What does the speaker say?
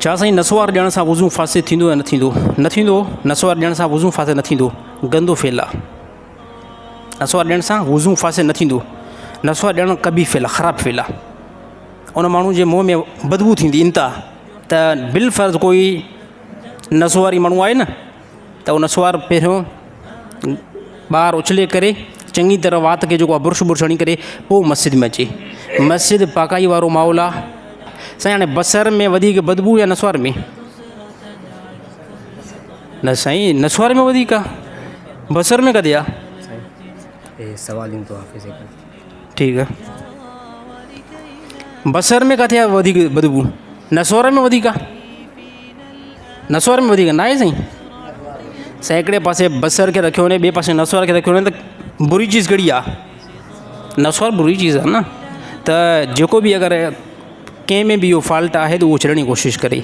छा साईं नसवार ॾियण सां वज़ू फासिद थींदो या न थींदो? न थींदो। नसवार ॾियण सां वज़ू फासिद न थींदो, गंदो फेल आहे। नसवार ॾियण सां वज़ू फासिद न थींदो। नसवार ॾियणु कबी फेल आहे, ख़राबु फेल आहे। उन माण्हू जे मुंहं में बदबू थींदी इंता, त बिल फ़र्ज़ कोई नसवारी माण्हू आहे न, त उहो नसवार पहिरियों ॿाहिरि उछले करे चङी तरह वात खे जेको आहे बुर्श बुर्श हणी करे पोइ मस्जिद में अचे। मस्जिद पाकाई वारो माहौल आहे। साईं हाणे बसर में वधीक बदबू या नसवार में? न साईं, नसवार में वधीक आहे, बसर में किथे आहे? सवाल ईंदो आहे ठीकु आहे, बसर में किथे आहे वधीक बदबू? नसवार में वधीक आहे? नसवार में वधीक न आहे साईं। हिकिड़े पासे बसर खे रखियो वञे, ॿिए पासे नसवार खे रखियो वञे, त बुरी चीज़ कहिड़ी आहे? नसवार बुरी चीज़ आहे न। त जेको बि अगरि कंहिं में बि इहो फॉल्ट आहे त उहो छॾण जी कोशिशि करे।